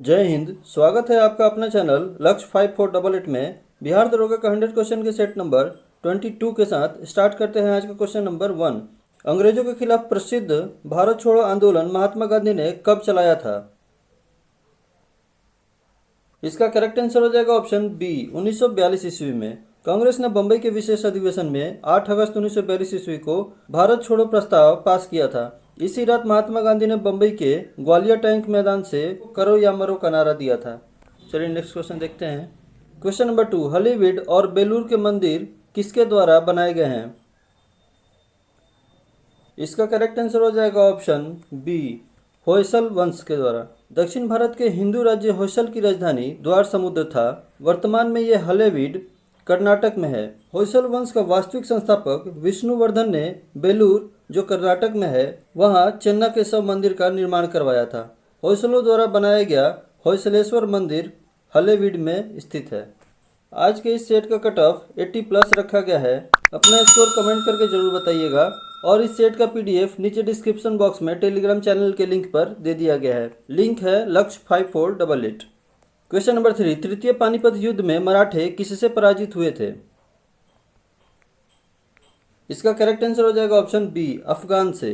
जय हिंद। स्वागत है आपका अपने चैनल लक्ष्य 5488 में। बिहार दरोगा का 100 क्वेश्चन के सेट नंबर 22 के साथ स्टार्ट करते हैं आज का क्वेश्चन नंबर 1। अंग्रेजों के खिलाफ प्रसिद्ध भारत छोड़ो आंदोलन महात्मा गांधी ने कब चलाया था? इसका करेक्ट आंसर हो जाएगा ऑप्शन बी 1942 ईस्वी में। कांग्रेस ने बंबई के विशेष अधिवेशन में 8 अगस्त 1942 ईस्वी को भारत छोड़ो प्रस्ताव पास किया था। इसी रात महात्मा गांधी ने बंबई के ग्वालियर टैंक मैदान से करो या मरो का नारा दिया था। चलिए नेक्स्ट क्वेश्चन देखते हैं। क्वेश्चन नंबर 2, हॉलीवुड और बेलूर के मंदिर किसके द्वारा बनाए गए हैं? इसका करेक्ट आंसर हो जाएगा ऑप्शन बी होयसल वंश के द्वारा। दक्षिण भारत के हिंदू राज्य होयसल की राजधानी द्वार समुद्र था। वर्तमान में यह हॉलीवुड कर्नाटक में है। होयसल वंश का वास्तविक संस्थापक विष्णुवर्धन ने बेलूर जो कर्नाटक में है वहां चेन्नई के शव मंदिर का निर्माण करवाया था। होयसलों द्वारा बनाया गया होयसलेश्वर मंदिर हॉलीवुड में स्थित है। आज के इस सेट का कट ऑफ 80 प्लस रखा गया है। अपना स्कोर कमेंट करके जरूर बताइएगा और इस सेट का पीडीएफ नीचे डिस्क्रिप्शन बॉक्स में टेलीग्राम चैनल के लिंक पर दे दिया गया है। लिंक है लक्ष्य 5488। क्वेश्चन नंबर 3, तृतीय पानीपत युद्ध में मराठे किससे पराजित हुए थे? इसका करेक्ट आंसर हो जाएगा ऑप्शन बी अफगान से।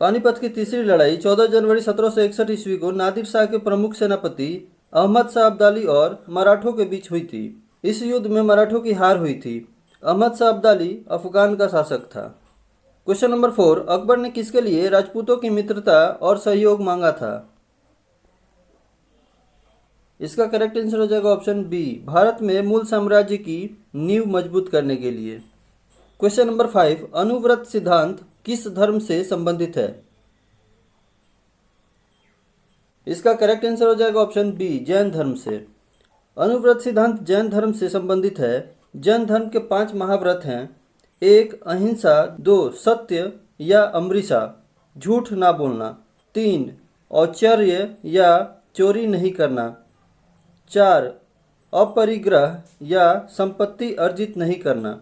पानीपत की तीसरी लड़ाई 14 जनवरी 1761 ईस्वी को नादिर शाह के प्रमुख सेनापति अहमद शाह अब्दाली और मराठों के बीच हुई थी। इस युद्ध में मराठों की हार हुई थी। अहमद शाह अब्दाली अफगान का शासक था। क्वेश्चन नंबर 4, अकबर ने किसके लिए राजपूतों की मित्रता और सहयोग मांगा था? इसका करेक्ट आंसर हो जाएगा ऑप्शन बी भारत में मूल साम्राज्य की नींव मजबूत करने के लिए। क्वेश्चन नंबर 5, अनुव्रत सिद्धांत किस धर्म से संबंधित है? इसका करेक्ट आंसर हो जाएगा ऑप्शन बी जैन धर्म से। अनुव्रत सिद्धांत जैन धर्म से संबंधित है। जैन धर्म के 5 महाव्रत हैं। 1 अहिंसा, 2 सत्य या अमृषा झूठ ना बोलना, 3 औचर्य या चोरी नहीं करना, 4 अपरिग्रह या संपत्ति अर्जित नहीं करना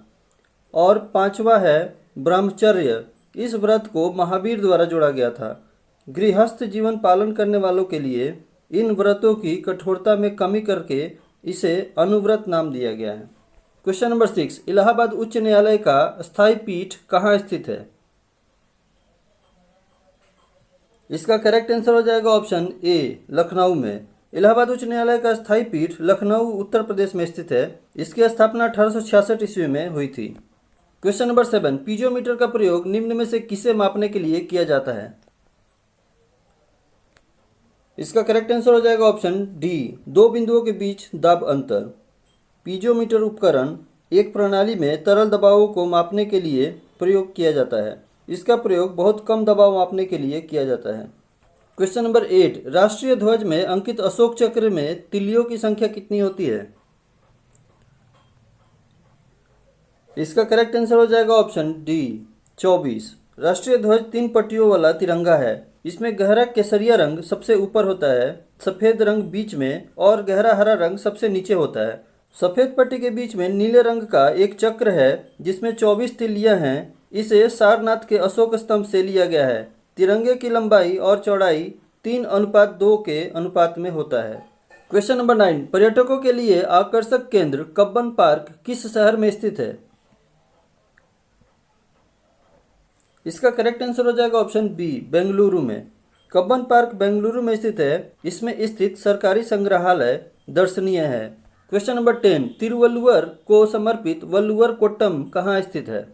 और 5वां है ब्रह्मचर्य। इस व्रत को महावीर द्वारा जोड़ा गया था। गृहस्थ जीवन पालन करने वालों के लिए इन व्रतों की कठोरता में कमी करके इसे अनुव्रत नाम दिया गया है। क्वेश्चन नंबर 6, इलाहाबाद उच्च न्यायालय का स्थायी पीठ कहाँ स्थित है? इसका करेक्ट आंसर हो जाएगा ऑप्शन ए लखनऊ में। इलाहाबाद उच्च न्यायालय का स्थायी पीठ लखनऊ उत्तर प्रदेश में स्थित है। इसकी स्थापना 1866 ईस्वी में हुई थी। क्वेश्चन नंबर 7, पीजोमीटर का प्रयोग निम्न में से किसे मापने के लिए किया जाता है? इसका करेक्ट आंसर हो जाएगा ऑप्शन डी 2 बिंदुओं के बीच दाब अंतर। पीजोमीटर उपकरण एक प्रणाली में तरल दबावों को मापने के लिए प्रयोग किया जाता है। इसका प्रयोग बहुत कम दबाव मापने के लिए किया जाता है। क्वेश्चन नंबर 8, राष्ट्रीय ध्वज में अंकित अशोक चक्र में तिलियों की संख्या कितनी होती है? इसका करेक्ट आंसर हो जाएगा ऑप्शन डी 24। राष्ट्रीय ध्वज 3 पट्टियों वाला तिरंगा है। इसमें गहरा केसरिया रंग सबसे ऊपर होता है, सफ़ेद रंग बीच में और गहरा हरा रंग सबसे नीचे होता है। सफ़ेद पट्टी के बीच में नीले रंग का एक चक्र है जिसमें 24 तिलियां हैं। इसे सारनाथ के अशोक स्तंभ से लिया गया है। तिरंगे की लंबाई और चौड़ाई 3:2 के अनुपात में होता है। क्वेश्चन नंबर 9, पर्यटकों के लिए आकर्षक केंद्र कब्बन पार्क किस शहर में स्थित है? इसका करेक्ट आंसर हो जाएगा ऑप्शन बी बेंगलुरु में। कब्बन पार्क बेंगलुरु में स्थित है। इसमें स्थित सरकारी संग्रहालय दर्शनीय है। क्वेश्चन नंबर 10, तिरुवल्लुवर को समर्पित वल्लुवर कोट्टम कहाँ स्थित है?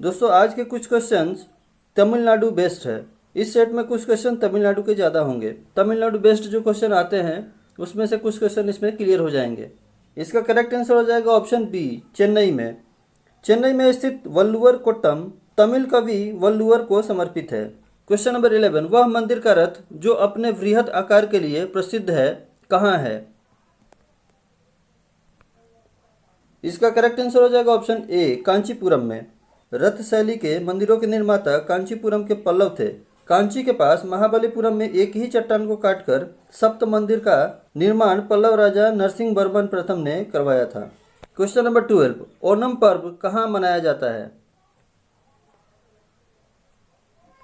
दोस्तों आज के कुछ क्वेश्चंस तमिलनाडु बेस्ड है। इस सेट में कुछ क्वेश्चन तमिलनाडु के ज़्यादा होंगे। तमिलनाडु बेस्ड जो क्वेश्चन आते हैं उसमें से कुछ क्वेश्चन इसमें क्लियर हो जाएंगे। इसका करेक्ट आंसर हो जाएगा ऑप्शन बी चेन्नई में। चेन्नई में स्थित वल्लुवर कोट्टम तमिल कवि वल्लुवर को समर्पित है। क्वेश्चन नंबर 11, वह मंदिर का रथ जो अपने वृहद आकार के लिए प्रसिद्ध है कहाँ है? इसका करेक्ट आंसर हो जाएगा ऑप्शन ए कांचीपुरम में। रथ शैली के मंदिरों के निर्माता कांचीपुरम के पल्लव थे। कांची के पास महाबलीपुरम में एक ही चट्टान को काटकर सप्त मंदिर का निर्माण पल्लव राजा नरसिंह वर्मन प्रथम ने करवाया था। क्वेश्चन नंबर 12, ओणम पर्व कहाँ मनाया जाता है?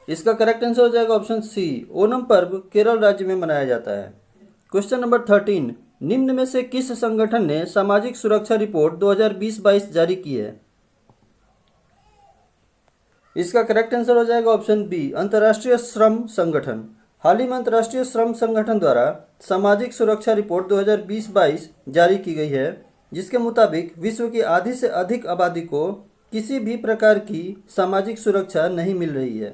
इसका करेक्ट आंसर हो जाएगा ऑप्शन सी, ओणम पर्व केरल राज्य में मनाया जाता है। क्वेश्चन नंबर 13, निम्न में से किस संगठन ने सामाजिक सुरक्षा रिपोर्ट 2020-22 जारी की है? इसका करेक्ट आंसर हो जाएगा ऑप्शन बी, अंतर्राष्ट्रीय श्रम संगठन। हाल ही में अंतर्राष्ट्रीय श्रम संगठन द्वारा सामाजिक सुरक्षा रिपोर्ट 2020-22 जारी की गई है, जिसके मुताबिक विश्व की आधी से अधिक आबादी को किसी भी प्रकार की सामाजिक सुरक्षा नहीं मिल रही है।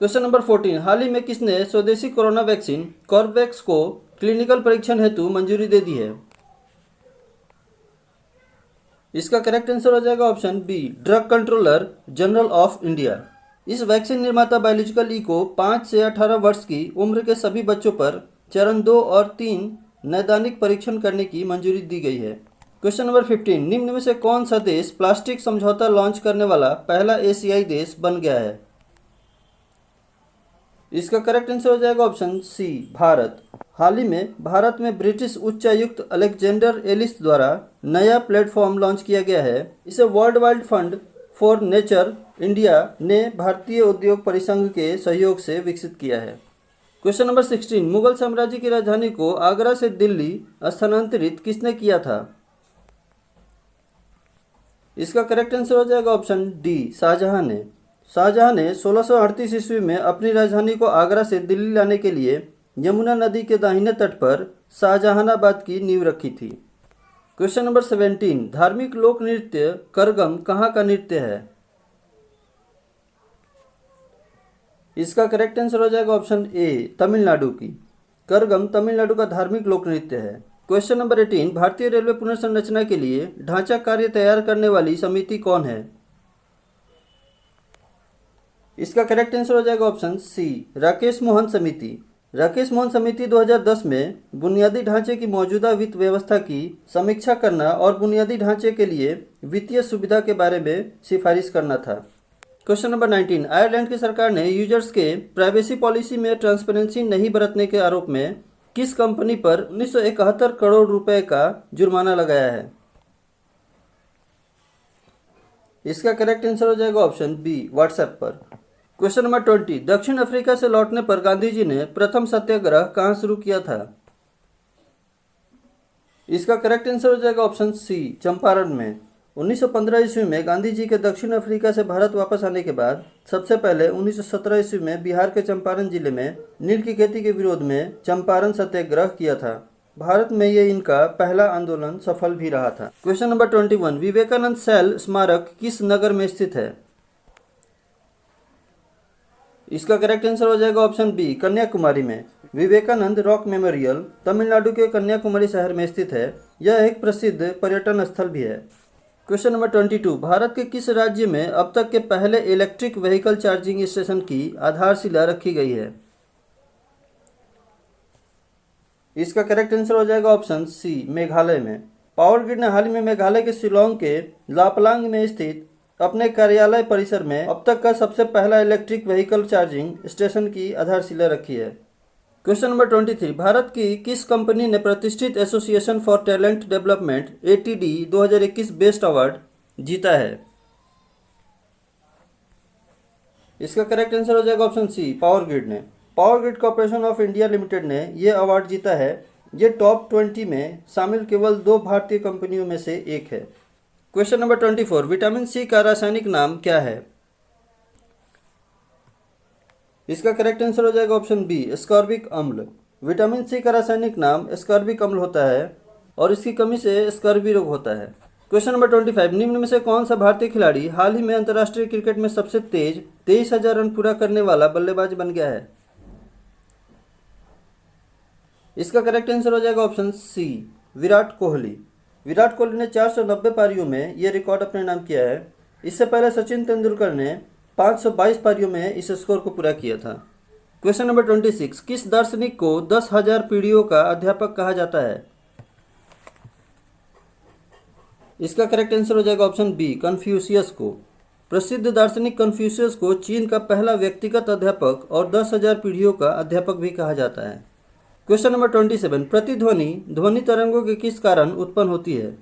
क्वेश्चन नंबर 14, हाल ही में किसने स्वदेशी कोरोना वैक्सीन कॉर्बेवैक्स को क्लिनिकल परीक्षण हेतु मंजूरी दे दी है? इसका करेक्ट आंसर हो जाएगा option B, drug controller general of India. इस वैक्सीन निर्माता बायोलॉजिकल ई को 5 से 18 वर्ष की उम्र के सभी बच्चों पर चरण 2 और 3 नैदानिक परीक्षण करने की मंजूरी दी गई है। क्वेश्चन नंबर 15, निम्न में से कौन सा देश प्लास्टिक समझौता लॉन्च करने वाला पहला एशियाई देश बन गया है? इसका करेक्ट आंसर हो जाएगा ऑप्शन सी, भारत। हाल ही में भारत में ब्रिटिश उच्चायुक्त अलेक्जेंडर एलिस द्वारा नया प्लेटफॉर्म लॉन्च किया गया है। इसे world wide fund for nature India ने भारतीय उद्योग परिसंघ के सहयोग से विकसित किया है। क्वेश्चन नंबर 16, मुगल साम्राज्य की राजधानी को आगरा से दिल्ली स्थानांतरित किसने किया था? इसका करेक्ट आंसर हो जाएगा ऑप्शन डी, शाहजहां ने। शाहजहां ने 1638 ईस्वी में अपनी राजधानी को आगरा से दिल्ली लाने के लिए यमुना नदी के दाहिने तट पर शाहजहानाबाद की नींव रखी थी। क्वेश्चन नंबर 17, धार्मिक लोक नृत्य करगम कहाँ का नृत्य है? इसका करेक्ट आंसर हो जाएगा ऑप्शन ए, तमिलनाडु की। करगम तमिलनाडु का धार्मिक लोक नृत्य है। क्वेश्चन नंबर 18, भारतीय रेलवे पुनर्संरचना के लिए ढांचा कार्य तैयार करने वाली समिति कौन है? इसका करेक्ट आंसर हो जाएगा ऑप्शन सी, राकेश मोहन समिति। राकेश मोहन समिति 2010 में बुनियादी ढांचे की मौजूदा वित्त व्यवस्था की समीक्षा करना और बुनियादी ढांचे के लिए वित्तीय सुविधा के बारे में सिफारिश करना था। क्वेश्चन नंबर 19, आयरलैंड की सरकार ने यूजर्स के प्राइवेसी पॉलिसी में ट्रांसपेरेंसी नहीं बरतने के आरोप में किस कंपनी पर 1971 करोड़ रुपए का जुर्माना लगाया है? इसका करेक्ट आंसर हो जाएगा ऑप्शन बी, व्हाट्सएप पर। क्वेश्चन नंबर 20, दक्षिण अफ्रीका से लौटने पर गांधी जी ने प्रथम सत्याग्रह कहाँ शुरू किया था? इसका करेक्ट आंसर हो जाएगा ऑप्शन सी, चंपारण में। 1915 ईस्वी में गांधी जी के दक्षिण अफ्रीका से भारत वापस आने के बाद सबसे पहले 1917 ईस्वी में बिहार के चंपारण जिले में नील की खेती के विरोध में चंपारण सत्याग्रह किया था। भारत में ये इनका पहला आंदोलन सफल भी रहा था। क्वेश्चन नंबर 21, विवेकानंद शैल स्मारक किस नगर में स्थित है? इसका करेक्ट आंसर हो जाएगा ऑप्शन बी, कन्याकुमारी में। विवेकानंद रॉक मेमोरियल तमिलनाडु के कन्याकुमारी शहर में स्थित है। यह एक प्रसिद्ध पर्यटन स्थल भी है। क्वेश्चन नंबर 22, भारत के किस राज्य में अब तक के पहले इलेक्ट्रिक व्हीकल चार्जिंग स्टेशन की आधारशिला रखी गई है? इसका करेक्ट आंसर हो जाएगा ऑप्शन सी, मेघालय में। पावर ग्रिड ने हाल ही में मेघालय के शिलोंग के लापलांग में स्थित अपने कार्यालय परिसर में अब तक का सबसे पहला इलेक्ट्रिक व्हीकल चार्जिंग स्टेशन की आधारशिला रखी है। क्वेश्चन नंबर 23, भारत की किस कंपनी ने प्रतिष्ठित association for talent development ATD 2021 best award जीता है? इसका करेक्ट आंसर हो जाएगा ऑप्शन सी, पावर ग्रिड ने। Power grid corporation of India limited ने यह अवार्ड जीता है। ये टॉप 20 में शामिल केवल 2 भारतीय कंपनियों में से एक है। क्वेश्चन नंबर 24, विटामिन सी का रासायनिक नाम क्या है? इसका करेक्ट आंसर हो जाएगा ऑप्शन बी, एस्कॉर्बिक अम्ल। विटामिन सी का रासायनिक नाम एस्कॉर्बिक अम्ल होता है और इसकी कमी से स्कर्वी रोग होता है। क्वेश्चन नंबर 25, निम्न में से कौन सा भारतीय खिलाड़ी हाल ही में अंतर्राष्ट्रीय क्रिकेट में सबसे तेज 23,000 रन पूरा करने वाला बल्लेबाज बन गया है? इसका करेक्ट आंसर हो जाएगा ऑप्शन सी, विराट कोहली। विराट कोहली ने 490 पारियों में यह रिकॉर्ड अपने नाम किया है। इससे पहले सचिन तेंदुलकर ने 522 पारियों में इस स्कोर को पूरा किया था। क्वेश्चन नंबर 26, किस दार्शनिक को 10,000 पीढ़ियों का अध्यापक कहा जाता है? इसका करेक्ट आंसर हो जाएगा ऑप्शन बी, कन्फ्यूशियस को। प्रसिद्ध दार्शनिक कन्फ्यूशियस को चीन का पहला व्यक्तिगत अध्यापक और 10,000 पीढ़ियों का अध्यापक भी कहा जाता है। क्वेश्चन नंबर 27, प्रतिध्वनि ध्वनि तरंगों के किस कारण उत्पन्न होती है?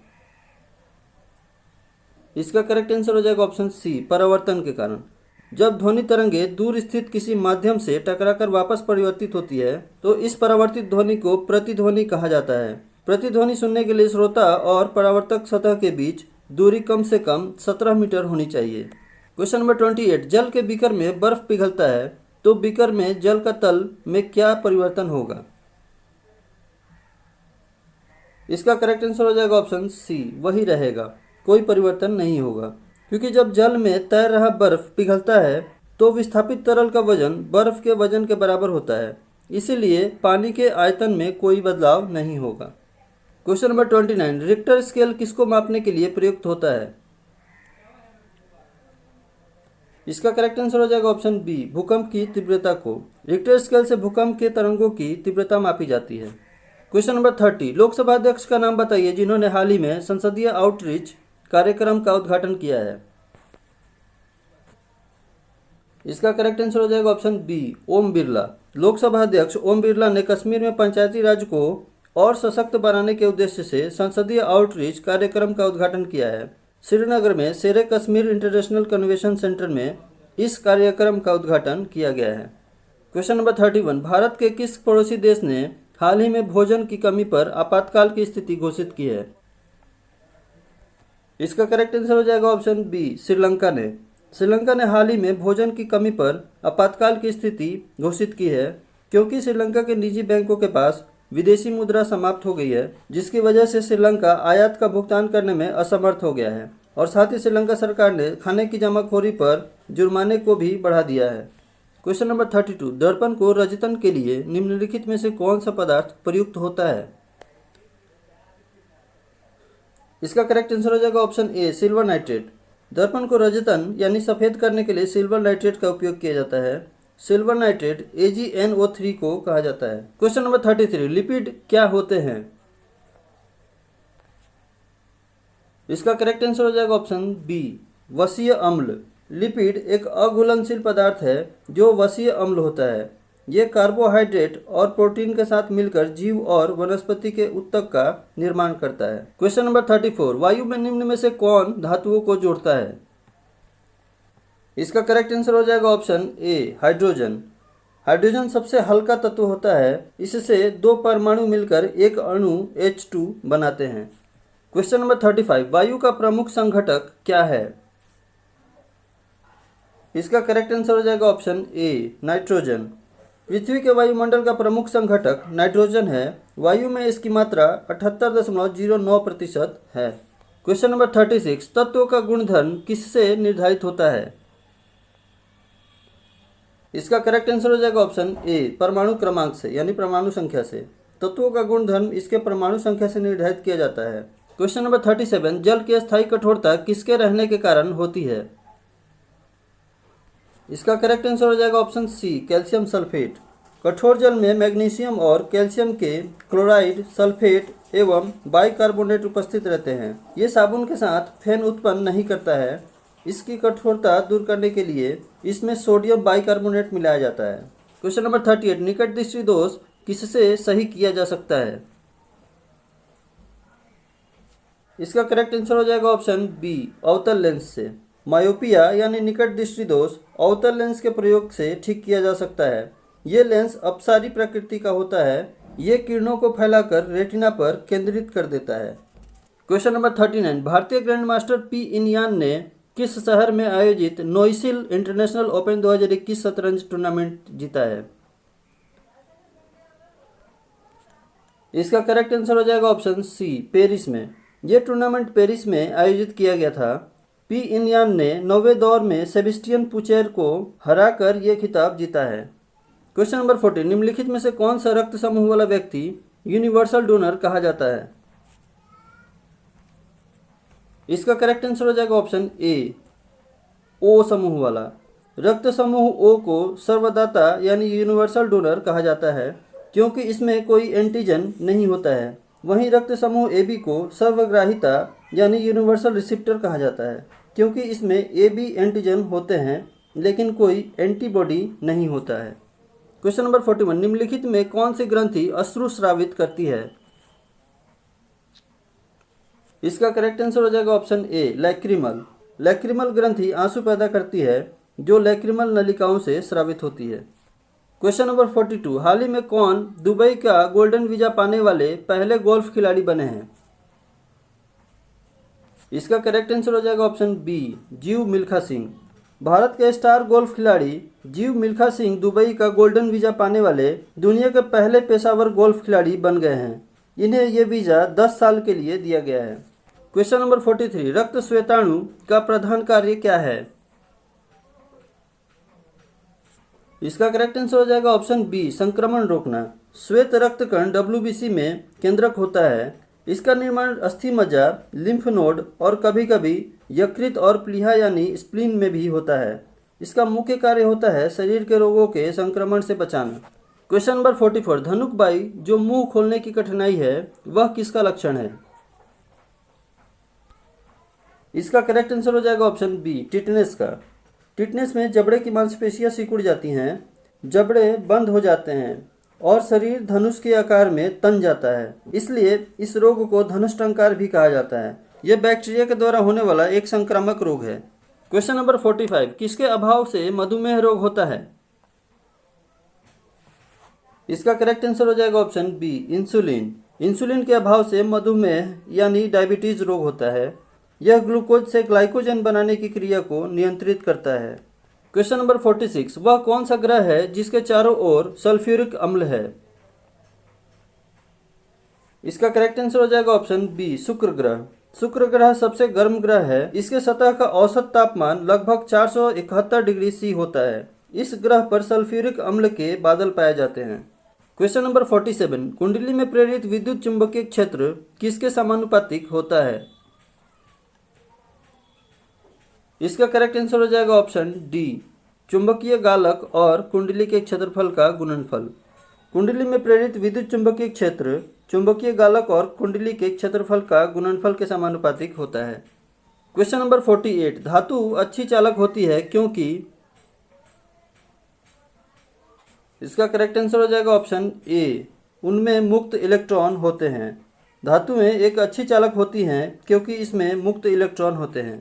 इसका करेक्ट आंसर हो जाएगा ऑप्शन सी, परावर्तन के कारण। जब ध्वनि तरंगे दूर स्थित किसी माध्यम से टकराकर वापस परिवर्तित होती है तो इस परावर्तित ध्वनि को प्रतिध्वनि कहा जाता है। प्रतिध्वनि सुनने के लिए श्रोता और परावर्तक सतह के बीच दूरी कम से कम 17 मीटर होनी चाहिए। क्वेश्चन नंबर 28, जल के बीकर में बर्फ पिघलता है तो बीकर में जल का तल में क्या परिवर्तन होगा? इसका करेक्ट आंसर हो जाएगा ऑप्शन सी, वही रहेगा, कोई परिवर्तन नहीं होगा, क्योंकि जब जल में तैर रहा बर्फ पिघलता है तो विस्थापित तरल का वजन बर्फ के वजन के बराबर होता है, इसीलिए पानी के आयतन में कोई बदलाव नहीं होगा। क्वेश्चन नंबर 29, रिक्टर स्केल किसको मापने के लिए प्रयुक्त होता है? इसका करेक्ट आंसर हो जाएगा ऑप्शन बी, भूकंप की तीव्रता को। रिक्टर स्केल से भूकंप के तरंगों की तीव्रता मापी जाती है। क्वेश्चन नंबर 30, लोकसभा अध्यक्ष का नाम बताइए जिन्होंने हाल ही में संसदीय आउटरीच कार्यक्रम का उद्घाटन किया है। इसका करेक्ट आंसर हो जाएगा ऑप्शन बी, ओम बिरला। लोकसभा अध्यक्ष ओम बिरला ने कश्मीर में पंचायती राज को और सशक्त बनाने के उद्देश्य से संसदीय आउटरीच कार्यक्रम का उद्घाटन किया है। श्रीनगर में शेरे कश्मीर इंटरनेशनल कन्वेंशन सेंटर में इस कार्यक्रम का उद्घाटन किया गया है। क्वेश्चन नंबर 31, भारत के किस पड़ोसी देश ने हाल ही में भोजन की कमी पर आपातकाल की स्थिति घोषित की है? इसका करेक्ट आंसर हो जाएगा ऑप्शन बी, श्रीलंका ने। श्रीलंका ने हाल ही में भोजन की कमी पर आपातकाल की स्थिति घोषित की है, क्योंकि श्रीलंका के निजी बैंकों के पास विदेशी मुद्रा समाप्त हो गई है, जिसकी वजह से श्रीलंका आयात का भुगतान करने में असमर्थ हो गया है, और साथ ही श्रीलंका सरकार ने खाने की जमाखोरी पर जुर्माने को भी बढ़ा दिया है। क्वेश्चन नंबर 32, दर्पण को रजतन के लिए निम्नलिखित में से कौन सा पदार्थ प्रयुक्त होता है? इसका करेक्ट आंसर हो जाएगा ऑप्शन ए, सिल्वर नाइट्रेट। दर्पण को रजतन यानी सफ़ेद करने के लिए सिल्वर नाइट्रेट का उपयोग किया जाता है। सिल्वर नाइट्रेट AgNO3 को कहा जाता है। क्वेश्चन नंबर 33, लिपिड क्या होते हैं? इसका करेक्ट आंसर हो जाएगा ऑप्शन बी, वसीय अम्ल। लिपिड एक अघुलनशील पदार्थ है जो वसीय अम्ल होता है। ये कार्बोहाइड्रेट और प्रोटीन के साथ मिलकर जीव और वनस्पति के ऊतक का निर्माण करता है। क्वेश्चन नंबर 34, वायु में निम्न में से कौन धातुओं को जोड़ता है? इसका करेक्ट आंसर हो जाएगा ऑप्शन ए, हाइड्रोजन। हाइड्रोजन सबसे हल्का तत्व होता है, इससे दो परमाणु मिलकर एक अणु H2 बनाते हैं। क्वेश्चन नंबर 35, वायु का प्रमुख संघटक क्या है? इसका करेक्ट आंसर हो जाएगा ऑप्शन ए, नाइट्रोजन। पृथ्वी के वायुमंडल का प्रमुख संघटक नाइट्रोजन है। वायु में इसकी मात्रा 78.09% है। क्वेश्चन नंबर 36, तत्वों का गुणधर्म किससे निर्धारित होता है? इसका करेक्ट आंसर हो जाएगा ऑप्शन ए, परमाणु क्रमांक से यानी परमाणु संख्या से। तत्वों का गुणधर्म इसके परमाणु संख्या से निर्धारित किया जाता है। क्वेश्चन नंबर 37, जल की अस्थायी कठोरता किसके रहने के कारण होती है? इसका करेक्ट आंसर हो जाएगा ऑप्शन सी, कैल्शियम सल्फेट। कठोर जल में मैग्नीशियम और कैल्शियम के क्लोराइड, सल्फेट एवं बाइकार्बोनेट उपस्थित रहते हैं। ये साबुन के साथ फेन उत्पन्न नहीं करता है। इसकी कठोरता दूर करने के लिए इसमें सोडियम बाइकार्बोनेट मिलाया जाता है। क्वेश्चन नंबर 38, निकट दृष्टि दोष किससे सही किया जा सकता है? इसका करेक्ट आंसर हो जाएगा ऑप्शन बी, अवतल लेंस से। मायोपिया यानी निकट दृष्टि दोष अवतल लेंस के प्रयोग से ठीक किया जा सकता है। ये लेंस अपसारी प्रकृति का होता है। ये किरणों को फैलाकर रेटिना पर केंद्रित कर देता है। क्वेश्चन नंबर 39, भारतीय ग्रैंड मास्टर पी इनयान ने किस शहर में आयोजित नोइसिल इंटरनेशनल ओपन 2021 शतरंज टूर्नामेंट जीता है? इसका करेक्ट आंसर हो जाएगा ऑप्शन सी, पेरिस में। यह टूर्नामेंट पेरिस में आयोजित किया गया था। पी इनयान ने 9वें दौर में सेबेस्टियन पुचेर को हराकर यह खिताब जीता है। क्वेश्चन नंबर 40, निम्नलिखित में से कौन सा रक्त समूह वाला व्यक्ति यूनिवर्सल डोनर कहा जाता है? इसका करेक्ट आंसर हो जाएगा ऑप्शन ए, ओ समूह वाला। रक्त समूह ओ को सर्वदाता यानी यूनिवर्सल डोनर कहा जाता है, क्योंकि इसमें कोई एंटीजन नहीं होता है। वहीं रक्त समूह ए बी को सर्वग्राहिता यानी यूनिवर्सल रिसिप्टर कहा जाता है, क्योंकि इसमें ए बी एंटीजन होते हैं लेकिन कोई एंटीबॉडी नहीं होता है। क्वेश्चन नंबर 41, निम्नलिखित में कौन सी ग्रंथि अश्रु स्रावित करती है? इसका करेक्ट आंसर हो जाएगा ऑप्शन ए, लैक्रिमल। लैक्रिमल ग्रंथि आंसू पैदा करती है। जो लैक्रिमल नलिकाओं से स्रावित होती है। क्वेश्चन नंबर 42, हाल ही में कौन दुबई का गोल्डन वीजा पाने वाले पहले गोल्फ खिलाड़ी बने हैं? इसका करेक्ट आंसर हो जाएगा ऑप्शन बी, जीव मिल्खा सिंह। भारत के स्टार गोल्फ खिलाड़ी जीव मिल्खा सिंह दुबई का गोल्डन वीजा पाने वाले दुनिया के पहले पेशेवर गोल्फ खिलाड़ी बन गए हैं। इन्हें यह वीजा 10 साल के लिए दिया गया है। क्वेश्चन नंबर 43, रक्त श्वेताणु का प्रधान कार्य क्या है? इसका करेक्ट आंसर हो जाएगा ऑप्शन बी, संक्रमण रोकना। श्वेत रक्त कण WBC में केंद्रक होता है। इसका निर्माण अस्थि मज्जा, लिम्फ नोड और कभी कभी यकृत और प्लीहा यानी स्प्लीन में भी होता है। इसका मुख्य कार्य होता है शरीर के रोगों के संक्रमण से बचाना। क्वेश्चन नंबर 44, धनुक बाई जो मुंह खोलने की कठिनाई है वह किसका लक्षण है? इसका करेक्ट आंसर हो जाएगा ऑप्शन बी, टिटनेस का। टिटनेस में जबड़े की मांसपेशियां सिकुड़ जाती हैं, जबड़े बंद हो जाते हैं और शरीर धनुष के आकार में तन जाता है। इसलिए इस रोग को धनुष टंकार भी कहा जाता है। यह बैक्टीरिया के द्वारा होने वाला एक संक्रामक रोग है। क्वेश्चन नंबर 45, किसके अभाव से मधुमेह रोग होता है? इसका करेक्ट आंसर हो जाएगा ऑप्शन बी, इंसुलिन। इंसुलिन के अभाव से मधुमेह यानी डायबिटीज रोग होता है। यह ग्लूकोज से ग्लाइकोजन बनाने की क्रिया को नियंत्रित करता है। क्वेश्चन नंबर 46, वह कौन सा ग्रह है जिसके चारों ओर सल्फ्यूरिक अम्ल है? इसका करेक्ट आंसर हो जाएगा ऑप्शन बी, शुक्र ग्रह। शुक्र ग्रह सबसे गर्म ग्रह है। इसके सतह का औसत तापमान लगभग 471 डिग्री सी होता है। इस ग्रह पर सल्फ्यूरिक अम्ल के बादल पाए जाते हैं। क्वेश्चन नंबर 47, कुंडली में प्रेरित विद्युत चुंबकीय क्षेत्र किसके समानुपातिक होता है? इसका करेक्ट आंसर हो जाएगा ऑप्शन डी, चुंबकीय गालक और कुंडली के क्षेत्रफल का गुणनफल। कुंडली में प्रेरित विद्युत चुंबकीय क्षेत्र चुंबकीय गालक और कुंडली के क्षेत्रफल का गुणनफल के समानुपातिक होता है। क्वेश्चन नंबर 48, धातु अच्छी चालक होती है क्योंकि? इसका करेक्ट आंसर हो जाएगा ऑप्शन ए, उनमें मुक्त इलेक्ट्रॉन होते हैं। धातुएं एक अच्छी चालक होती हैं क्योंकि इसमें मुक्त इलेक्ट्रॉन होते हैं।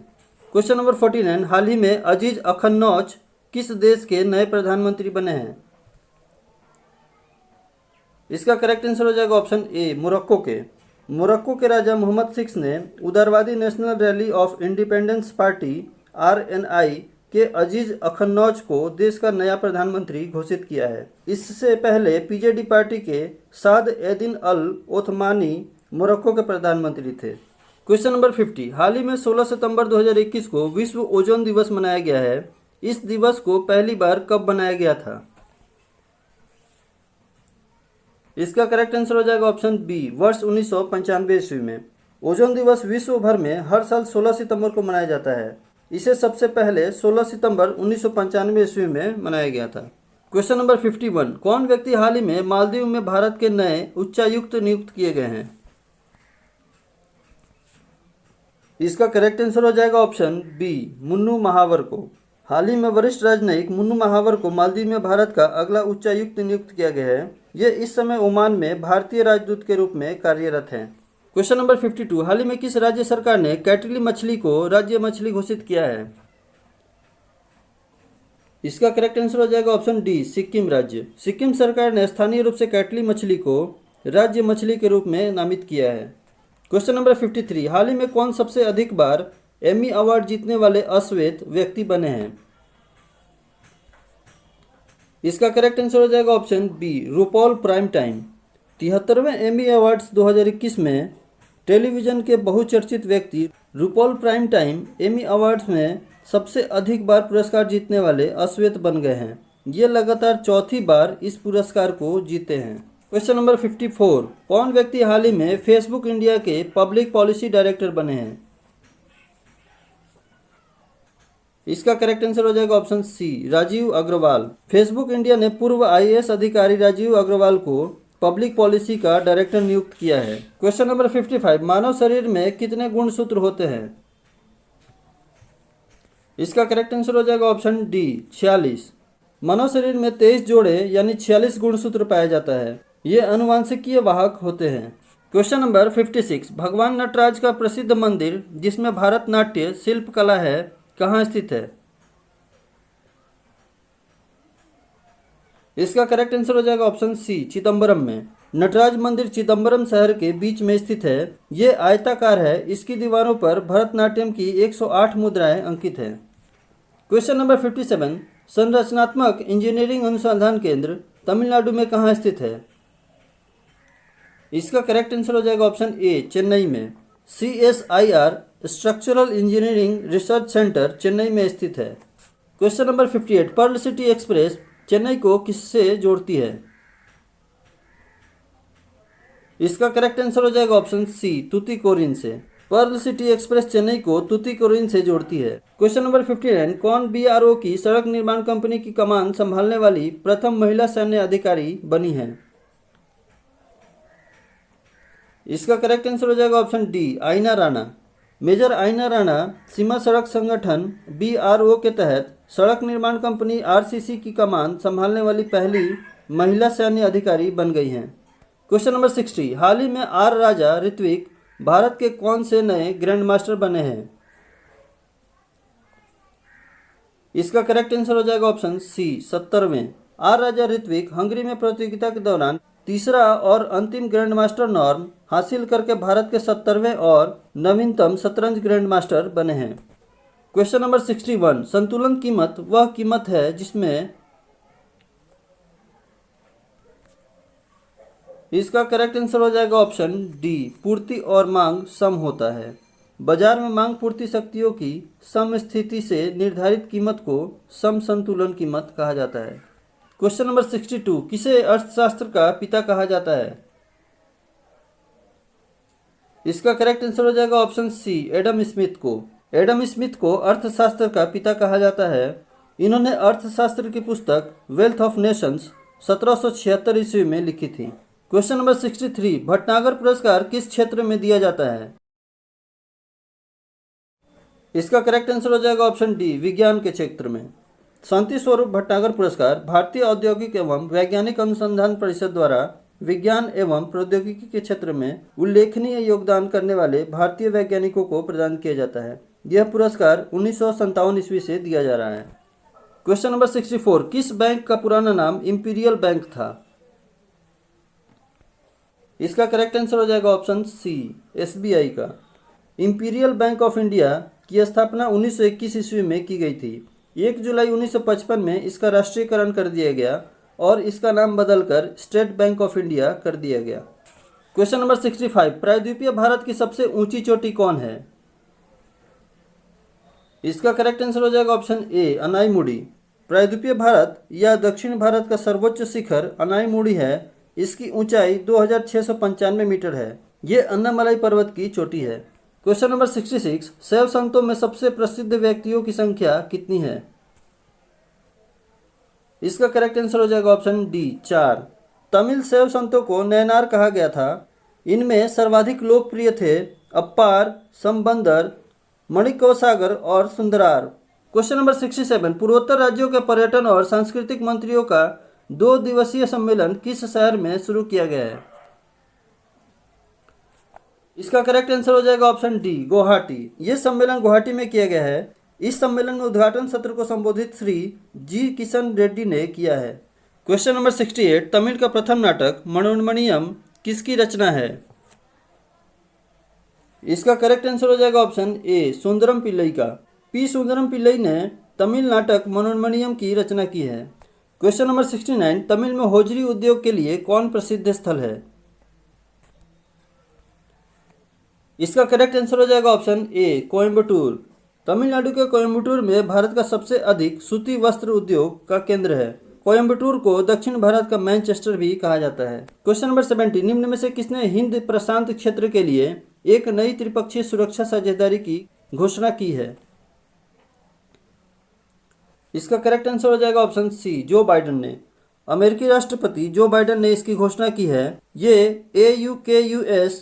क्वेश्चन नंबर 49, हाल ही में अजीज अखन्नौच किस देश के नए प्रधानमंत्री बने हैं? इसका करेक्ट आंसर हो जाएगा ऑप्शन ए, मोरक्को के। मोरक्को के राजा मोहम्मद 6 ने उदारवादी national rally of independence party RNI के अजीज अखन्नौच को देश का नया प्रधानमंत्री घोषित किया है। इससे पहले PJD पार्टी के साद एदिन अल ओथमानी मोरक्को के प्रधानमंत्री थे। क्वेश्चन नंबर 50, हाल ही में 16 सितंबर 2021 को विश्व ओजोन दिवस मनाया गया है। इस दिवस को पहली बार कब बनाया गया था? इसका करेक्ट आंसर हो जाएगा ऑप्शन बी, वर्ष 1995 ईस्वी में। ओजोन दिवस विश्व भर में हर साल 16 सितंबर को मनाया जाता है। इसे सबसे पहले 16 सितंबर 1995 ईस्वी में मनाया गया था। क्वेश्चन नंबर 51, कौन व्यक्ति हाल ही में मालदीव में भारत के नए उच्चायुक्त नियुक्त किए गए हैं? इसका करेक्ट आंसर हो जाएगा ऑप्शन बी, मुन्नू महावर को। हाल ही में वरिष्ठ राजनयिक मुन्नू महावर को मालदीव में भारत का अगला उच्चायुक्त नियुक्त किया गया है। ये इस समय ओमान में भारतीय राजदूत के रूप में कार्यरत हैं। क्वेश्चन नंबर 52, हाल ही में किस राज्य सरकार ने कैटली मछली को राज्य मछली घोषित किया है? इसका करेक्ट आंसर हो जाएगा ऑप्शन डी, सिक्किम राज्य। सिक्किम सरकार ने स्थानीय रूप से कैटली मछली को राज्य मछली के रूप में नामित किया है। क्वेश्चन नंबर 53, हाल ही में कौन सबसे अधिक बार एमी अवार्ड जीतने वाले अश्वेत व्यक्ति बने हैं? इसका करेक्ट आंसर हो जाएगा option B, RuPaul prime time. 73वें एमी अवार्ड्स 2021 में टेलीविजन के बहुचर्चित व्यक्ति RuPaul prime time Emmy awards में सबसे अधिक बार पुरस्कार जीतने वाले अश्वेत बन गए हैं। ये लगातार चौथी बार इस पुरस्कार को जीते हैं। क्वेश्चन नंबर 54, कौन व्यक्ति हाल ही में फेसबुक इंडिया के पब्लिक पॉलिसी डायरेक्टर बने हैं? इसका करेक्ट आंसर हो जाएगा option C, Rajiv Agarwal. Facebook India ने पूर्व IAS अधिकारी राजीव अग्रवाल को पब्लिक पॉलिसी का डायरेक्टर नियुक्त किया है। क्वेश्चन नंबर 55, मानव शरीर में कितने गुणसूत्र होते हैं? इसका करेक्ट आंसर हो जाएगा ऑप्शन डी, 46। मानव शरीर में 23 जोड़े यानी 46 गुणसूत्र पाया जाता है। ये अनुवांशिकीय वाहक होते हैं। क्वेश्चन नंबर 56, भगवान नटराज का प्रसिद्ध मंदिर जिसमें भारतनाट्य शिल्प कला है कहाँ स्थित है? इसका करेक्ट आंसर हो जाएगा ऑप्शन सी, चिदम्बरम में। नटराज मंदिर चिदम्बरम शहर के बीच में स्थित है। ये आयताकार है। इसकी दीवारों पर भरतनाट्यम की 108 मुद्राएं अंकित है। क्वेश्चन नंबर 57, संरचनात्मक इंजीनियरिंग अनुसंधान केंद्र तमिलनाडु में कहाँ स्थित है? इसका करेक्ट आंसर हो जाएगा ऑप्शन ए, चेन्नई में। CSIR structural engineering research centre Chennai में स्थित है। Question number 58, pearl city express Chennai को किससे जोड़ती है? इसका करेक्ट आंसर हो जाएगा ऑप्शन सी, तूतीकोरिन से। पर्ल सिटी एक्सप्रेस चेन्नई को तूतीकोरिन से जोड़ती है। क्वेश्चन नंबर 59, कौन BRO की सड़क निर्माण कंपनी की कमान संभालने वाली प्रथम महिला सैन्य अधिकारी बनी है? इसका करेक्ट आंसर हो जाएगा ऑप्शन डी, आइना राणा। मेजर आइना राणा सीमा सड़क संगठन BRO के तहत सड़क निर्माण कंपनी RCC की कमान संभालने वाली पहली महिला सैन्य अधिकारी बन गई हैं। क्वेश्चन नंबर 60, हाल ही में R राजा ऋत्विक भारत के कौन से नए ग्रैंड मास्टर बने हैं? इसका करेक्ट आंसर हो जाएगा ऑप्शन सी, 70वें। R राजा ऋत्विक हंगरी में प्रतियोगिता के दौरान तीसरा और अंतिम ग्रैंड मास्टर नॉर्म हासिल करके भारत के 70वें और नवीनतम शतरंज ग्रैंड मास्टर बने हैं। क्वेश्चन नंबर 61, संतुलन कीमत वह कीमत है जिसमें, इसका करेक्ट आंसर हो जाएगा ऑप्शन डी, पूर्ति और मांग सम होता है। बाजार में मांग पूर्ति शक्तियों की सम स्थिति से निर्धारित कीमत को सम संतुलन कीमत कहा जाता है। क्वेश्चन नंबर 62, किसे अर्थशास्त्र का पिता कहा जाता है? इसका करेक्ट आंसर हो जाएगा ऑप्शन सी, एडम स्मिथ को। एडम स्मिथ को अर्थशास्त्र का पिता कहा जाता है। इन्होंने अर्थशास्त्र की पुस्तक वेल्थ ऑफ नेशंस 1776 ईस्वी में लिखी थी। क्वेश्चन नंबर 63, भटनागर पुरस्कार किस क्षेत्र में दिया जाता है? इसका करेक्ट आंसर हो जाएगा ऑप्शन डी, विज्ञान के क्षेत्र में। शांति स्वरूप भटनागर पुरस्कार भारतीय औद्योगिक एवं वैज्ञानिक अनुसंधान परिषद द्वारा विज्ञान एवं प्रौद्योगिकी के क्षेत्र में उल्लेखनीय योगदान करने वाले भारतीय वैज्ञानिकों को प्रदान किया जाता है। यह पुरस्कार 1957 ईस्वी से दिया जा रहा है। क्वेश्चन नंबर 64, किस बैंक का पुराना नाम इंपीरियल बैंक था? इसका करेक्ट आंसर हो जाएगा ऑप्शन सी, SBI का। इंपीरियल बैंक ऑफ इंडिया की स्थापना 1921 ईस्वी में की गई थी। 1 जुलाई 1955 में इसका राष्ट्रीयकरण कर दिया गया और इसका नाम बदलकर स्टेट बैंक ऑफ इंडिया कर दिया गया। क्वेश्चन नंबर 65, प्रायद्वीपीय भारत की सबसे ऊंची चोटी कौन है? इसका करेक्ट आंसर हो जाएगा ऑप्शन ए, अनाईमुड़ी। प्रायद्वीपीय भारत या दक्षिण भारत का सर्वोच्च शिखर अनाईमुड़ी है। इसकी ऊंचाई 2695 मीटर है। ये अन्नामलाई पर्वत की चोटी है। क्वेश्चन नंबर 66, शैव संतों में सबसे प्रसिद्ध व्यक्तियों की संख्या कितनी है? इसका करेक्ट आंसर हो जाएगा ऑप्शन डी, 4। तमिल शैव संतों को नयनार कहा गया था। इनमें सर्वाधिक लोकप्रिय थे अप्पार, संबंदर, मणिकवसागर और सुंदरार। क्वेश्चन नंबर 67, पूर्वोत्तर राज्यों के पर्यटन और सांस्कृतिक मंत्रियों का 2 दिवसीय सम्मेलन किस शहर में शुरू किया गया है? इसका करेक्ट आंसर हो जाएगा ऑप्शन डी, गुवाहाटी। यह सम्मेलन गुवाहाटी में किया गया है। इस सम्मेलन में उद्घाटन सत्र को संबोधित श्री जी किशन रेड्डी ने किया है। क्वेश्चन नंबर 68, तमिल का प्रथम नाटक मनोन्मणियम किसकी रचना है? इसका करेक्ट आंसर हो जाएगा ऑप्शन ए, सुंदरम पिल्लई का। पी सुंदरम पिल्लई ने तमिल नाटक मनोन्मणियम की रचना की है। क्वेश्चन नंबर 69, तमिल में होजरी उद्योग के लिए कौन प्रसिद्ध स्थल है? इसका करेक्ट आंसर हो जाएगा ऑप्शन ए, कोयम्बटूर। तमिलनाडु के कोयम्बटूर में भारत का सबसे अधिक सूती वस्त्र उद्योग का केंद्र है। कोयम्बटूर को दक्षिण भारत का मैनचेस्टर भी कहा जाता है। क्वेश्चन नंबर 70, निम्न में से किसने हिंद प्रशांत क्षेत्र के लिए एक नई त्रिपक्षीय सुरक्षा साझेदारी की घोषणा की है? इसका करेक्ट आंसर हो जाएगा ऑप्शन सी, जो बाइडेन ने। अमेरिकी राष्ट्रपति जो बाइडेन ने इसकी घोषणा की है। ये AUKUS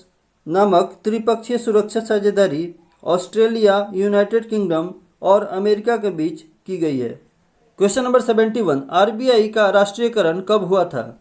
नामक त्रिपक्षीय सुरक्षा साझेदारी ऑस्ट्रेलिया, यूनाइटेड किंगडम और अमेरिका के बीच की गई है। क्वेश्चन नंबर 71, RBI का राष्ट्रीयकरण कब हुआ था?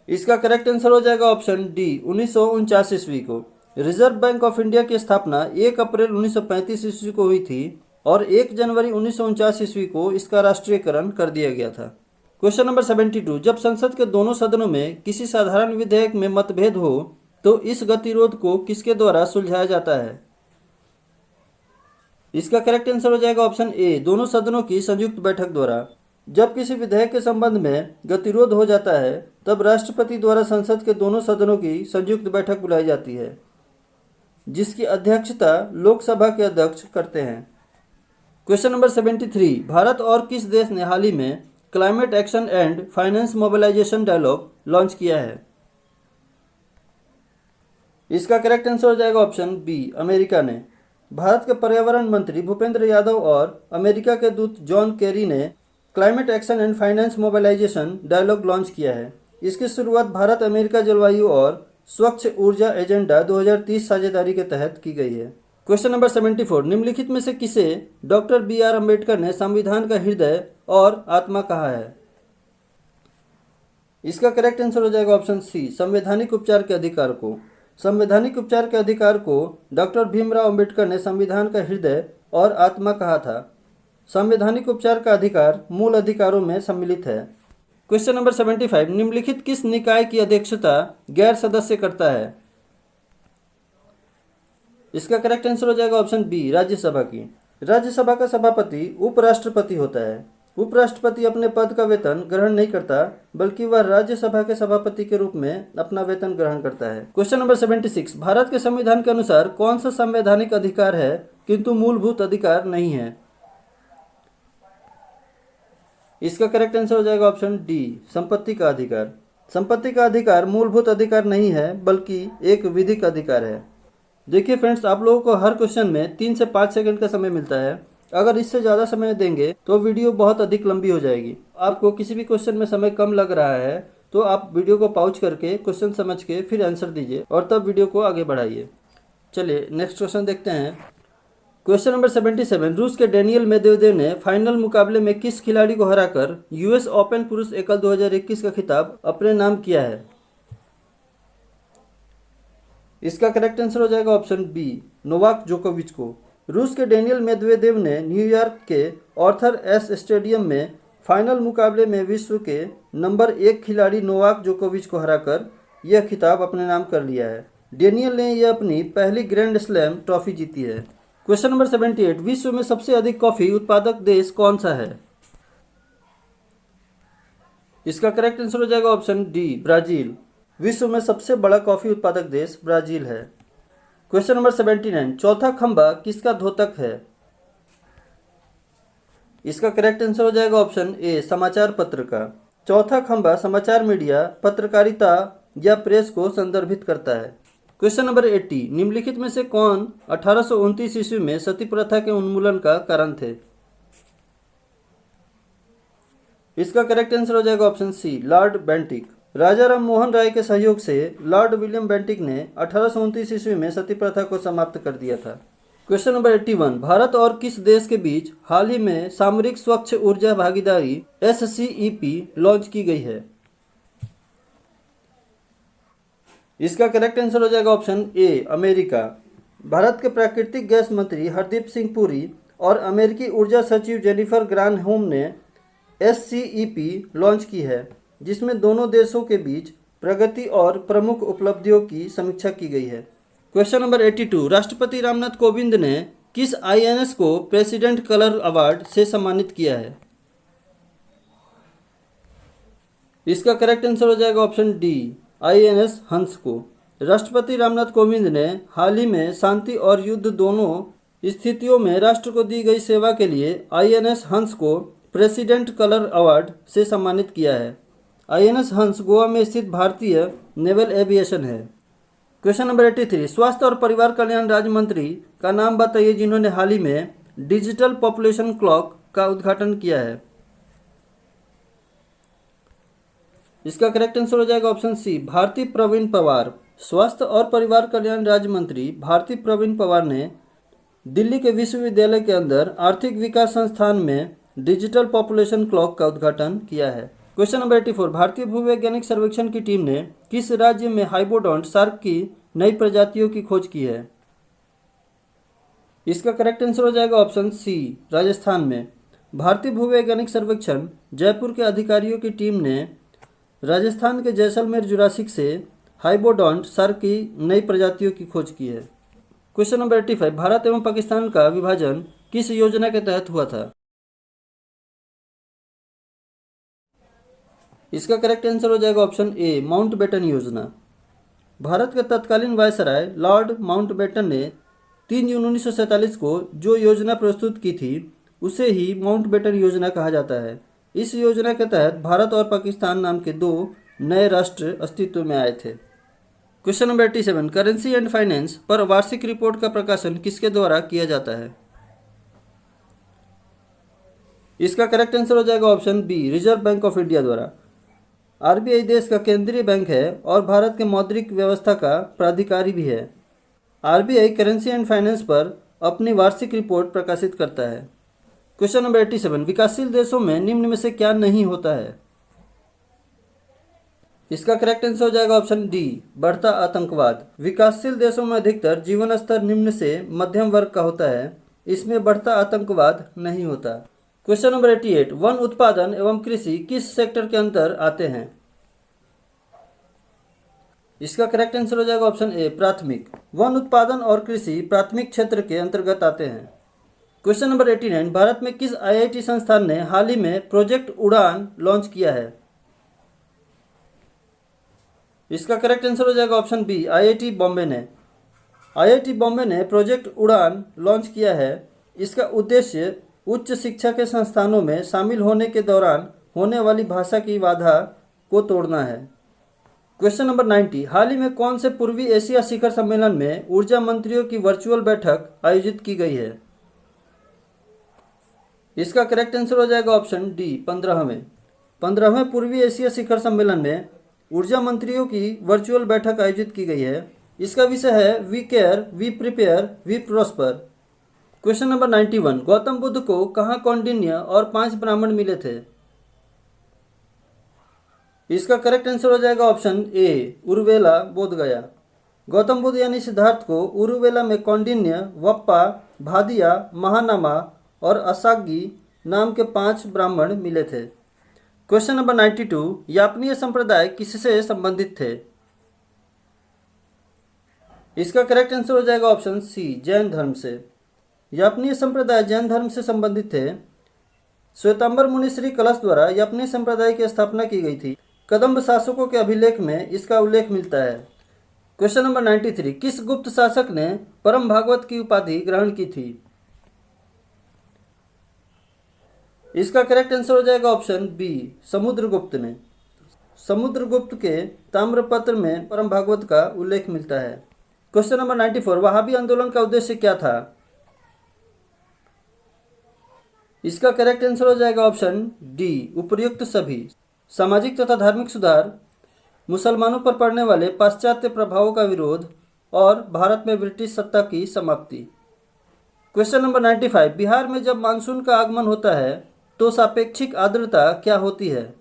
इसका करेक्ट आंसर हो जाएगा ऑप्शन डी, 1949 ईस्वी को। रिजर्व बैंक ऑफ इंडिया की स्थापना 1 अप्रैल 1935 ईस्वी को हुई थी और 1 जनवरी 1949 ईस्वी को इसका राष्ट्रीयकरण कर दिया गया था। क्वेश्चन नंबर 72, जब संसद के दोनों सदनों में किसी साधारण विधेयक में मतभेद हो तो इस गतिरोध को किसके द्वारा सुलझाया जाता है? इसका करेक्ट आंसर हो जाएगा ऑप्शन ए, दोनों सदनों की संयुक्त बैठक द्वारा। जब किसी विधेयक के संबंध में गतिरोध हो जाता है तब राष्ट्रपति द्वारा संसद के दोनों सदनों की संयुक्त बैठक बुलाई जाती है, जिसकी अध्यक्षता लोकसभा के अध्यक्ष करते हैं। क्वेश्चन नंबर 73, भारत और किस देश ने हाल ही में climate action and finance mobilisation dialogue launch किया है? इसका करेक्ट आंसर हो जाएगा ऑप्शन बी, अमेरिका ने। भारत के पर्यावरण मंत्री भूपेंद्र यादव और अमेरिका के दूत जॉन केरी ने climate action and finance mobilisation dialogue launch किया है। इसकी शुरुआत भारत अमेरिका जलवायु और स्वच्छ ऊर्जा एजेंडा 2030 साझेदारी के तहत की गई है। क्वेश्चन नंबर 74, निम्नलिखित में से किसे डॉक्टर BR अम्बेडकर ने संविधान का हृदय और आत्मा कहा है? इसका करेक्ट आंसर हो जाएगा ऑप्शन सी, संवैधानिक उपचार के अधिकार को। संवैधानिक उपचार के अधिकार को डॉक्टर भीमराव अम्बेडकर ने संविधान का हृदय और आत्मा कहा था। संवैधानिक उपचार का अधिकार मूल अधिकारों में सम्मिलित है। क्वेश्चन नंबर 75, निम्नलिखित किस निकाय की अध्यक्षता गैर सदस्य करता है? इसका करेक्ट आंसर हो जाएगा ऑप्शन बी, राज्यसभा की। राज्यसभा का सभापति उपराष्ट्रपति होता है। उपराष्ट्रपति अपने पद का वेतन ग्रहण नहीं करता, बल्कि वह राज्यसभा के सभापति के रूप में अपना वेतन ग्रहण करता है। क्वेश्चन नंबर 76, भारत के संविधान के अनुसार कौन सा संवैधानिक अधिकार है किंतु मूलभूत अधिकार नहीं है? इसका करेक्ट आंसर हो जाएगा ऑप्शन डी, संपत्ति का अधिकार। संपत्ति का अधिकार मूलभूत अधिकार नहीं है, बल्कि एक विधिक अधिकार है। देखिए फ्रेंड्स, आप लोगों को हर क्वेश्चन में 3 से 5 सेकंड का समय मिलता है। अगर इससे ज़्यादा समय देंगे तो वीडियो बहुत अधिक लंबी हो जाएगी। आपको किसी भी क्वेश्चन में समय कम लग रहा है तो आप वीडियो को पॉज करके क्वेश्चन समझ के फिर आंसर दीजिए और तब वीडियो को आगे बढ़ाइए। चलिए नेक्स्ट क्वेश्चन देखते हैं। क्वेश्चन नंबर 77, रूस के डेनियल मेदवेदेव ने फाइनल मुकाबले में किस खिलाड़ी को हराकर US ओपन पुरुष एकल 2021 का खिताब अपने नाम किया है? इसका करेक्ट आंसर हो जाएगा ऑप्शन बी, नोवाक जोकोविच को। रूस के डेनियल मेदवेदेव ने न्यूयॉर्क के ऑर्थर एस स्टेडियम में फाइनल मुकाबले में विश्व के नंबर 1 खिलाड़ी नोवाक जोकोविच को हराकर यह खिताब अपने नाम कर लिया है। डेनियल ने यह अपनी पहली ग्रैंड स्लैम ट्रॉफी जीती है। क्वेश्चन नंबर 78, विश्व में सबसे अधिक कॉफी उत्पादक देश कौन सा है? इसका करेक्ट आंसर हो जाएगा ऑप्शन डी, ब्राजील। विश्व में सबसे बड़ा कॉफी उत्पादक देश ब्राजील है। क्वेश्चन नंबर 79, चौथा खंभा किसका द्योतक है? इसका करेक्ट आंसर हो जाएगा ऑप्शन ए, समाचार पत्र का। चौथा खंभा समाचार मीडिया, पत्रकारिता या प्रेस को संदर्भित करता है। क्वेश्चन नंबर 80, निम्नलिखित में से कौन 1829 ईस्वी में सती प्रथा के उन्मूलन का कारण थे? इसका करेक्ट आंसर हो जाएगा ऑप्शन सी, लॉर्ड बेंटिक। राजा राम मोहन राय के सहयोग से लॉर्ड विलियम बेंटिक ने 1829 ईस्वी में सती प्रथा को समाप्त कर दिया था। क्वेश्चन नंबर 81, भारत और किस देश के बीच हाल ही में सामरिक स्वच्छ ऊर्जा भागीदारी SCEP लॉन्च की गई है? इसका करेक्ट आंसर हो जाएगा ऑप्शन ए, अमेरिका। भारत के प्राकृतिक गैस मंत्री हरदीप सिंह पुरी और अमेरिकी ऊर्जा सचिव जेनिफर ग्रानहोम ने SCEP लॉन्च की है, जिसमें दोनों देशों के बीच प्रगति और प्रमुख उपलब्धियों की समीक्षा की गई है। क्वेश्चन नंबर 82, राष्ट्रपति रामनाथ कोविंद ने किस INS को प्रेसिडेंट कलर अवार्ड से सम्मानित किया है? इसका करेक्ट आंसर हो जाएगा ऑप्शन डी, INS हंस को। राष्ट्रपति रामनाथ कोविंद ने हाल ही में शांति और युद्ध दोनों स्थितियों में राष्ट्र को दी गई सेवा के लिए INS हंस को प्रेसिडेंट कलर अवार्ड से सम्मानित किया है। INS हंस गोवा में स्थित भारतीय नेवल एविएशन है। क्वेश्चन नंबर 83, स्वास्थ्य और परिवार कल्याण राज्य मंत्री का नाम बताइए जिन्होंने हाल ही में डिजिटल पॉपुलेशन क्लॉक का उद्घाटन किया है। इसका करेक्ट आंसर हो जाएगा ऑप्शन सी, भारती प्रवीण पवार। स्वास्थ्य और परिवार कल्याण राज्य मंत्री भारती प्रवीण पवार ने दिल्ली के विश्वविद्यालय के अंदर आर्थिक विकास संस्थान में डिजिटल पॉपुलेशन क्लॉक का उद्घाटन किया है। क्वेश्चन नंबर 84, भारतीय भूवैज्ञानिक सर्वेक्षण की टीम ने किस राज्य में हाइपोडोंट शार्क की नई प्रजातियों की खोज की है? इसका करेक्ट आंसर हो जाएगा ऑप्शन सी, राजस्थान में। भारतीय भूवैज्ञानिक सर्वेक्षण जयपुर के अधिकारियों की टीम ने राजस्थान के जैसलमेर जुरासिक से हाइबोडोंट सार्क की नई प्रजातियों की खोज की है। क्वेश्चन नंबर 85, भारत एवं पाकिस्तान का विभाजन किस योजना के तहत हुआ था? इसका करेक्ट आंसर हो जाएगा ऑप्शन ए, माउंटबेटन योजना। भारत के तत्कालीन वायसराय लॉर्ड माउंटबेटन ने 3 जून 1947 को जो योजना प्रस्तुत की थी उसे ही माउंटबेटन योजना कहा जाता है। इस योजना के तहत भारत और पाकिस्तान नाम के 2 नए राष्ट्र अस्तित्व में आए थे। Question number 87, currency and finance पर वार्षिक रिपोर्ट का प्रकाशन किसके द्वारा किया जाता है? इसका करेक्ट आंसर हो जाएगा option B, reserve bank of India द्वारा। आरबीआई देश का केंद्रीय बैंक है और भारत के मौद्रिक व्यवस्था का प्राधिकारी भी है। आरबीआई करेंसी एंड फाइनेंस पर अपनी वार्षिक रिपोर्ट प्रकाशित करता है। क्वेश्चन नंबर 87, विकासशील देशों में निम्न में से क्या नहीं होता है? इसका करेक्ट आंसर हो जाएगा ऑप्शन डी, बढ़ता आतंकवाद। विकासशील देशों में अधिकतर जीवन स्तर निम्न से मध्यम वर्ग का होता है, इसमें बढ़ता आतंकवाद नहीं होता। क्वेश्चन नंबर 88, वन उत्पादन एवं कृषि किस सेक्टर के अंतर आते हैं? इसका करेक्ट आंसर हो जाएगा ऑप्शन ए, प्राथमिक। वन उत्पादन और कृषि प्राथमिक क्षेत्र के अंतर्गत आते हैं। क्वेश्चन नंबर 89, भारत में किस आईआईटी संस्थान ने हाल ही में प्रोजेक्ट उड़ान लॉन्च किया है? इसका करेक्ट आंसर हो जाएगा ऑप्शन बी, आईआईटी बॉम्बे ने। आईआईटी बॉम्बे ने प्रोजेक्ट उड़ान लॉन्च किया है। इसका उद्देश्य उच्च शिक्षा के संस्थानों में शामिल होने के दौरान होने वाली भाषा की बाधा को तोड़ना है। क्वेश्चन नंबर 90, हाल ही में कौन से पूर्वी एशिया शिखर सम्मेलन में ऊर्जा मंत्रियों की वर्चुअल बैठक आयोजित की गई है? इसका करेक्ट आंसर हो जाएगा ऑप्शन डी, 15वें पूर्वी एशिया शिखर सम्मेलन में ऊर्जा मंत्रियों की वर्चुअल बैठक आयोजित की गई है। इसका विषय है we care, we prepare, we prosper. Question number 91, Gautam Buddha को कहाँ कौंडिन्य और 5 ब्राह्मण मिले थे? इसका करेक्ट आंसर हो जाएगा ऑप्शन ए, उरुवेला, बोधगया। गौतम बुद्ध यानी सिद्धार्थ को उरुवेला में कौंडिन्य, वप्पा, भादिया, महानामा और असागी नाम के 5 ब्राह्मण मिले थे। क्वेश्चन नंबर 92, यापनीय संप्रदाय किससे संबंधित थे? इसका करेक्ट आंसर हो जाएगा ऑप्शन सी, जैन धर्म से। यापनीय संप्रदाय जैन धर्म से संबंधित थे। श्वेतांबर मुनि श्री कलश द्वारा यापनीय संप्रदाय की स्थापना की गई थी। कदम्ब शासकों के अभिलेख में इसका उल्लेख मिलता है। क्वेश्चन नंबर 93, किस गुप्त शासक ने परम भागवत की उपाधि ग्रहण की थी? इसका करेक्ट आंसर हो जाएगा ऑप्शन बी, समुद्रगुप्त ने। समुद्रगुप्त के ताम्रपत्र में परम भागवत का उल्लेख मिलता है। क्वेश्चन नंबर 94, वहाबी आंदोलन का उद्देश्य क्या था? इसका करेक्ट आंसर हो जाएगा ऑप्शन डी, उपर्युक्त सभी। सामाजिक तथा धार्मिक सुधार, मुसलमानों पर पड़ने वाले पाश्चात्य प्रभावों का विरोध और भारत में ब्रिटिश सत्ता की समाप्ति। क्वेश्चन नंबर 95, बिहार में जब मानसून का आगमन होता है तो सापेक्षिक आर्द्रता क्या होती है?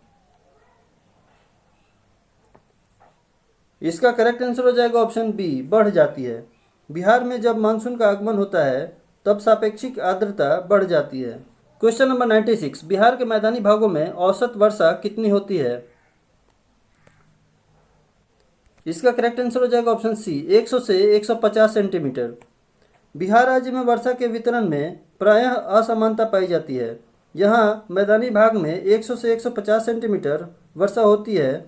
इसका करेक्ट आंसर हो जाएगा ऑप्शन बी, बढ़ जाती है। बिहार में जब मानसून का आगमन होता है तब सापेक्षिक आर्द्रता बढ़ जाती है। क्वेश्चन नंबर 96, बिहार के मैदानी भागों में औसत वर्षा कितनी होती है? इसका करेक्ट आंसर हो जाएगा ऑप्शन सी, 100 से 150 सेंटीमीटर। बिहार राज्य में वर्षा के वितरण में प्रायः असमानता पाई जाती है। यहाँ मैदानी भाग में 100 से 150 सेंटीमीटर वर्षा होती है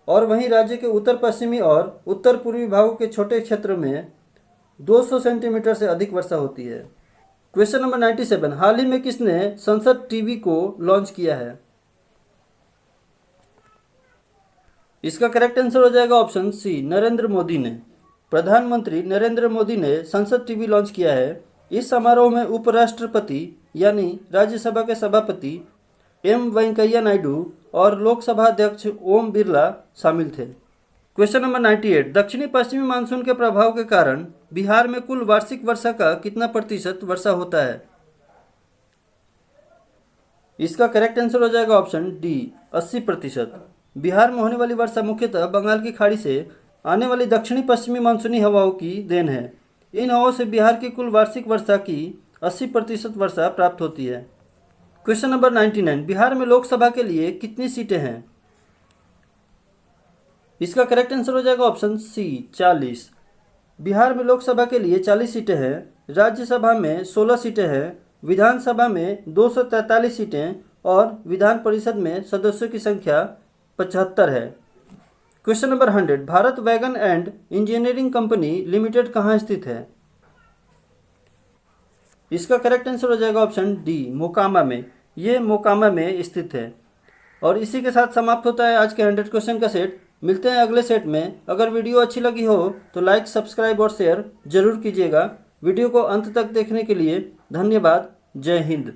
और वहीं राज्य के उत्तर पश्चिमी और उत्तर पूर्वी भागों के छोटे क्षेत्र में 200 सेंटीमीटर से अधिक वर्षा होती है। क्वेश्चन नंबर 97, हाल ही में किसने संसद टीवी को लॉन्च किया है? इसका करेक्ट आंसर हो जाएगा ऑप्शन सी, नरेंद्र मोदी ने। प्रधानमंत्री नरेंद्र मोदी ने संसद टीवी लॉन्च किया है। इस समारोह में उपराष्ट्रपति यानी राज्यसभा के सभापति एम वेंकैया नायडू और लोकसभा अध्यक्ष ओम बिरला शामिल थे। क्वेश्चन नंबर 98, दक्षिणी पश्चिमी मानसून के प्रभाव के कारण बिहार में कुल वार्षिक वर्षा का कितना प्रतिशत वर्षा होता है? इसका करेक्ट आंसर हो जाएगा ऑप्शन डी, 80%। बिहार में होने वाली वर्षा मुख्यतः बंगाल की खाड़ी से आने वाली दक्षिणी पश्चिमी मानसूनी हवाओं की देन है। इन हवाओं से बिहार की कुल वार्षिक वर्षा की 80% वर्षा प्राप्त होती है। क्वेश्चन नंबर 99, बिहार में लोकसभा के लिए कितनी सीटें हैं? इसका करेक्ट आंसर हो जाएगा ऑप्शन सी 40। बिहार में लोकसभा के लिए 40 सीटें हैं, राज्यसभा में 16 सीटें हैं, विधानसभा में 243 सीटें और विधान परिषद में सदस्यों की संख्या 75 है। Question number 100, Bharat wagon and engineering company limited कहाँ स्थित है? इसका करेक्ट आंसर हो जाएगा ऑप्शन डी मोकामा में। ये मोकामा में स्थित है। और इसी के साथ समाप्त होता है आज के 100 क्वेश्चन का सेट। मिलते हैं अगले सेट में। अगर वीडियो अच्छी लगी हो तो लाइक, सब्सक्राइब और शेयर जरूर कीजिएगा। वीडियो को अंत तक देखने के लिए धन्यवाद। जय हिंद।